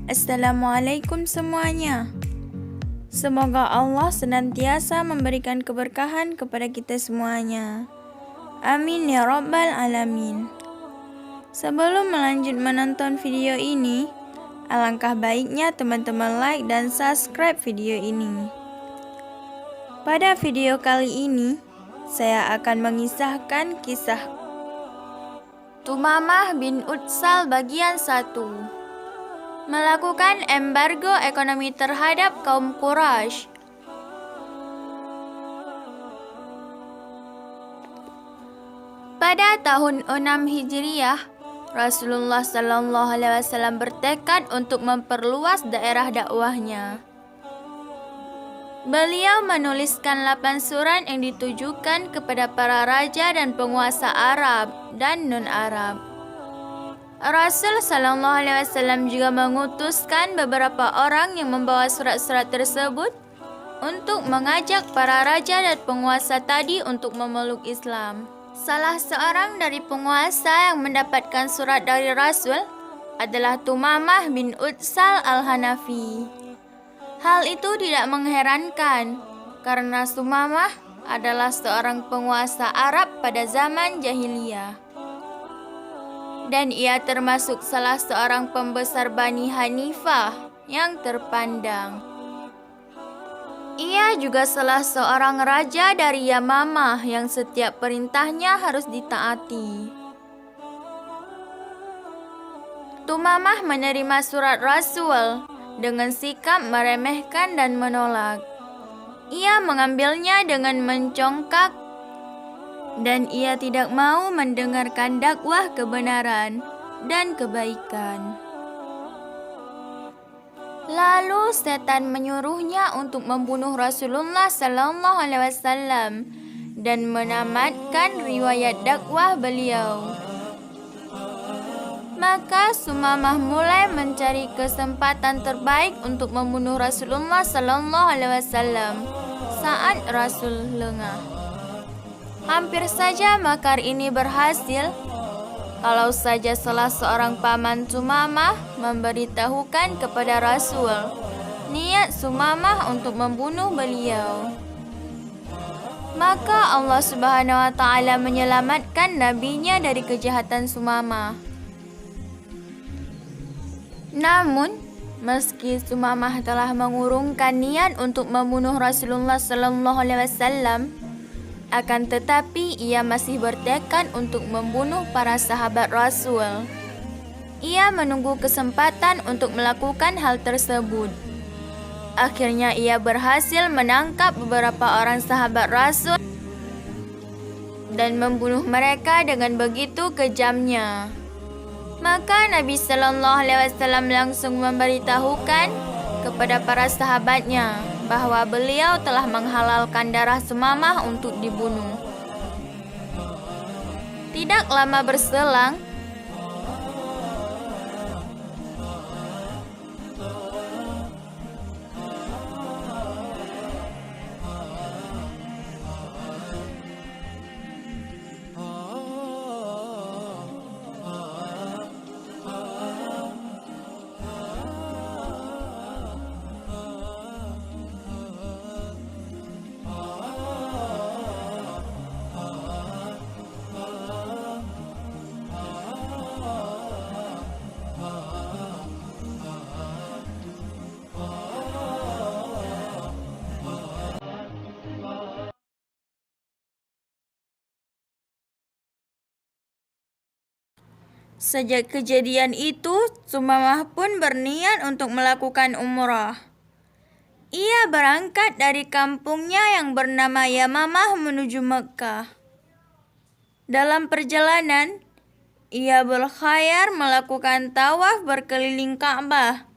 Assalamualaikum semuanya. Semoga Allah senantiasa memberikan keberkahan kepada kita semuanya. Amin ya rabbal alamin. Sebelum melanjut menonton video ini, alangkah baiknya teman-teman like dan subscribe video ini. Pada video kali ini, saya akan mengisahkan kisah Tumamah bin Utsal bagian 1. Melakukan embargo ekonomi terhadap kaum Quraisy. Pada tahun 6 Hijriah, Rasulullah SAW bertekad untuk memperluas daerah dakwahnya. Beliau menuliskan 8 surat yang ditujukan kepada para raja dan penguasa Arab dan non-Arab. Rasul SAW juga mengutuskan beberapa orang yang membawa surat-surat tersebut untuk mengajak para raja dan penguasa tadi untuk memeluk Islam. Salah seorang dari penguasa yang mendapatkan surat dari Rasul adalah Tumamah bin Utsal al-Hanafi. Hal itu tidak mengherankan karena Tumamah adalah seorang penguasa Arab pada zaman jahiliyah. Dan ia termasuk salah seorang pembesar Bani Hanifah yang terpandang. Ia juga salah seorang raja dari Yamamah yang setiap perintahnya harus ditaati. Tumamah menerima surat Rasul dengan sikap meremehkan dan menolak. Ia mengambilnya dengan mencongkak dan ia tidak mau mendengarkan dakwah kebenaran dan kebaikan. Lalu setan menyuruhnya untuk membunuh Rasulullah SAW dan menamatkan riwayat dakwah beliau. Maka Sumamah mulai mencari kesempatan terbaik untuk membunuh Rasulullah SAW saat Rasul lengah. Hampir saja makar ini berhasil kalau saja salah seorang paman Sumamah memberitahukan kepada Rasul niat Sumamah untuk membunuh beliau. Maka Allah Subhanahu wa taala menyelamatkan nabinya dari kejahatan Sumamah. Namun, meski Sumamah telah mengurungkan niat untuk membunuh Rasulullah SAW, akan tetapi ia masih bertekad untuk membunuh para sahabat Rasul. Ia menunggu kesempatan untuk melakukan hal tersebut. Akhirnya ia berhasil menangkap beberapa orang sahabat Rasul dan membunuh mereka dengan begitu kejamnya. Maka Nabi SAW langsung memberitahukan kepada para sahabatnya bahwa beliau telah menghalalkan darah Sumamah untuk dibunuh. Tidak lama berselang, sejak kejadian itu, Sumamah pun berniat untuk melakukan umrah. Ia berangkat dari kampungnya yang bernama Yamamah menuju Mekkah. Dalam perjalanan, ia berkhayal melakukan tawaf berkeliling Ka'bah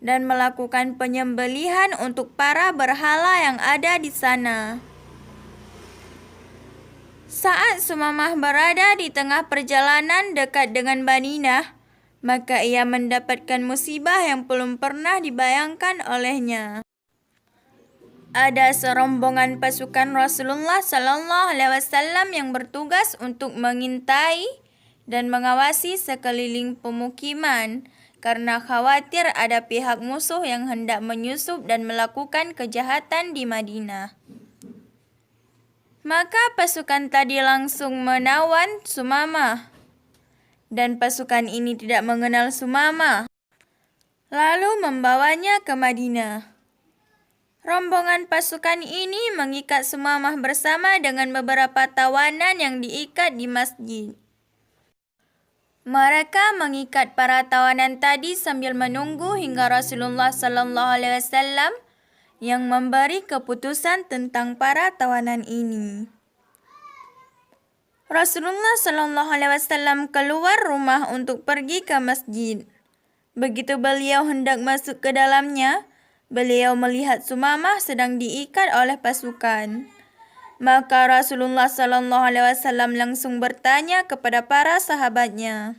dan melakukan penyembelihan untuk para berhala yang ada di sana. Saat Sumamah berada di tengah perjalanan dekat dengan Baninah, maka ia mendapatkan musibah yang belum pernah dibayangkan olehnya. Ada serombongan pasukan Rasulullah SAW yang bertugas untuk mengintai dan mengawasi sekeliling pemukiman karena khawatir ada pihak musuh yang hendak menyusup dan melakukan kejahatan di Madinah. Maka pasukan tadi langsung menawan Sumamah, dan pasukan ini tidak mengenal Sumamah, lalu membawanya ke Madinah. Rombongan pasukan ini mengikat Sumamah bersama dengan beberapa tawanan yang diikat di masjid. Mereka mengikat para tawanan tadi sambil menunggu hingga Rasulullah SAW yang memberi keputusan tentang para tawanan ini. Rasulullah SAW keluar rumah untuk pergi ke masjid. Begitu beliau hendak masuk ke dalamnya, beliau melihat Sumamah sedang diikat oleh pasukan. Maka Rasulullah SAW langsung bertanya kepada para sahabatnya,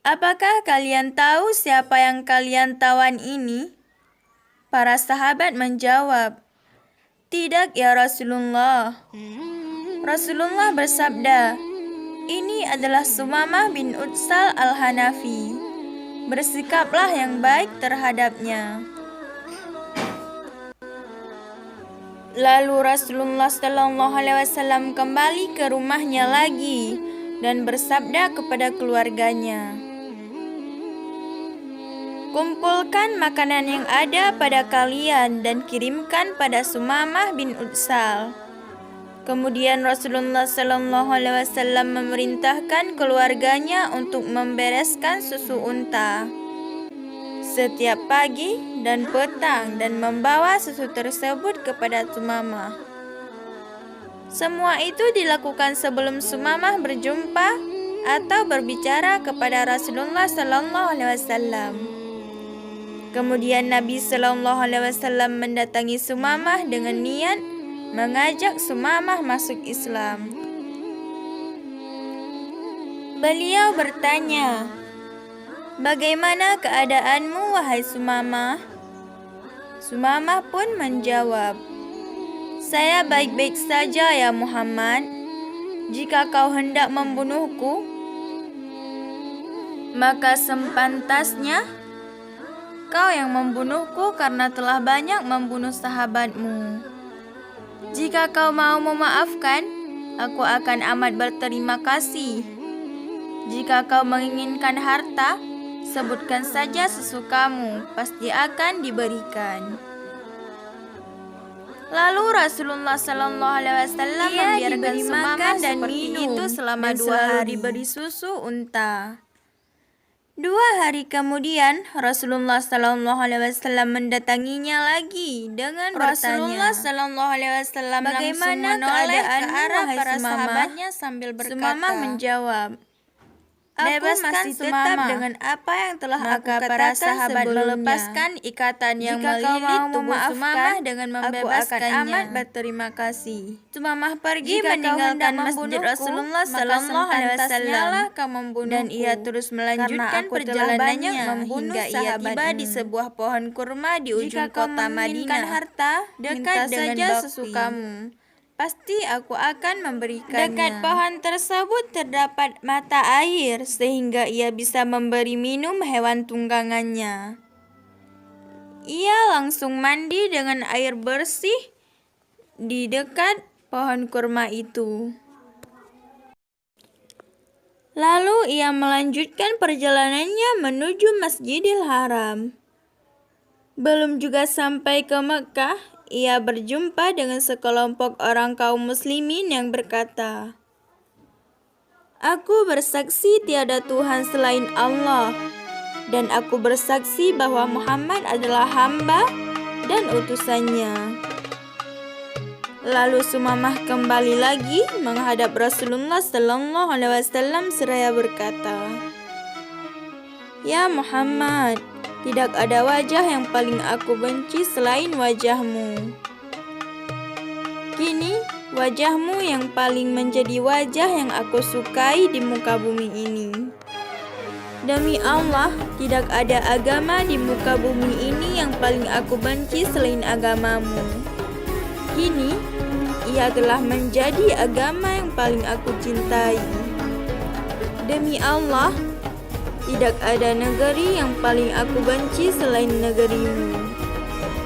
"Apakah kalian tahu siapa yang kalian tawan ini?" Para sahabat menjawab, "Tidak ya Rasulullah." Rasulullah bersabda, "Ini adalah Sumamah bin Utsal al-Hanafi. Bersikaplah yang baik terhadapnya." Lalu Rasulullah SAW kembali ke rumahnya lagi dan bersabda kepada keluarganya, "Kumpulkan makanan yang ada pada kalian dan kirimkan pada Sumamah bin Utsal." Kemudian Rasulullah SAW memerintahkan keluarganya untuk membereskan susu unta setiap pagi dan petang dan membawa susu tersebut kepada Sumamah. Semua itu dilakukan sebelum Sumamah berjumpa atau berbicara kepada Rasulullah SAW. Kemudian Nabi SAW mendatangi Sumamah dengan niat mengajak Sumamah masuk Islam. Beliau bertanya, "Bagaimana keadaanmu, wahai Sumamah?" Sumamah pun menjawab, "Saya baik-baik saja ya Muhammad. Jika kau hendak membunuhku, maka sepantasnya kau yang membunuhku karena telah banyak membunuh sahabatmu. Jika kau mau memaafkan, aku akan amat berterima kasih. Jika kau menginginkan harta, sebutkan saja sesukamu, pasti akan diberikan." Lalu Rasulullah SAW membiarkan Sumamah dan seperti itu selama 2 hari diberi susu unta. 2 hari kemudian Rasulullah SAW mendatanginya lagi dengan bertanya, Rasulullah SAW bagaimana keadaan ke arah para sahabatnya sambil berkata, Sumamah menjawab, "Aku masih tetap dengan apa yang telah aku katakan sahabat melepaskan ikatan yang melilit tubuh Sumamah dengan membebaskannya. Aku akan amat berterima kasih." Sumamah pergi meninggalkan masjid Rasulullah SAW dan ia terus melanjutkan perjalanannya hingga ia tiba di sebuah pohon kurma di ujung kota Madinah. Harta, dekat saja sesukamu. Pasti aku akan memberikannya. Dekat pohon tersebut terdapat mata air sehingga ia bisa memberi minum hewan tunggangannya. Ia langsung mandi dengan air bersih di dekat pohon kurma itu. Lalu ia melanjutkan perjalanannya menuju Masjidil Haram. Belum juga sampai ke Mekah, ia berjumpa dengan sekelompok orang kaum muslimin yang berkata, "Aku bersaksi tiada Tuhan selain Allah, dan aku bersaksi bahwa Muhammad adalah hamba dan utusannya." Lalu Sumamah kembali lagi menghadap Rasulullah SAW seraya berkata, "Ya Muhammad, tidak ada wajah yang paling aku benci selain wajahmu. Kini wajahmu yang paling menjadi wajah yang aku sukai di muka bumi ini. Demi Allah, tidak ada agama di muka bumi ini yang paling aku benci selain agamamu. Kini ia telah menjadi agama yang paling aku cintai. Demi Allah, Tidak ada negeri yang paling aku benci selain negerimu.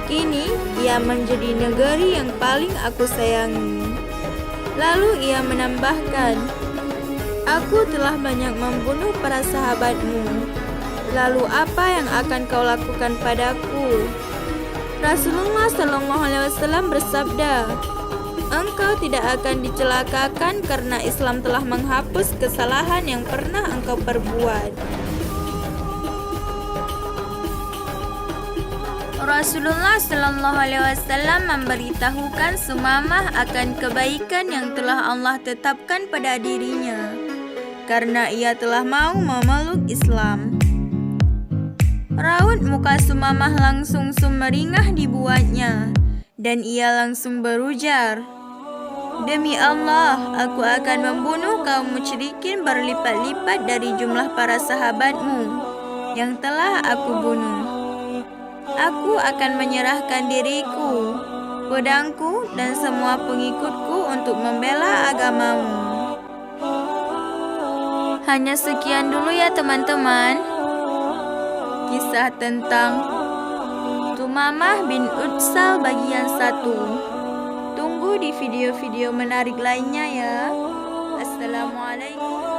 Kini ia menjadi negeri yang paling aku sayangi. Lalu ia menambahkan, aku telah banyak membunuh para sahabatmu. Lalu apa yang akan kau lakukan padaku? Rasulullah SAW bersabda, engkau tidak akan dicelakakan karena Islam telah menghapus kesalahan yang pernah engkau perbuat. Rasulullah SAW memberitahukan Sumamah akan kebaikan yang telah Allah tetapkan pada dirinya, karena ia telah mau memeluk Islam. Raut muka Sumamah langsung sumeringah dibuatnya, dan ia langsung berujar, demi Allah, aku akan membunuh kaum musyrikin berlipat-lipat dari jumlah para sahabatmu yang telah aku bunuh. Aku akan menyerahkan diriku, pedangku, dan semua pengikutku untuk membela agamamu. Hanya sekian dulu ya teman-teman, kisah tentang Sumamah bin Utsal bagian 1. Tunggu di video-video menarik lainnya ya. Assalamualaikum.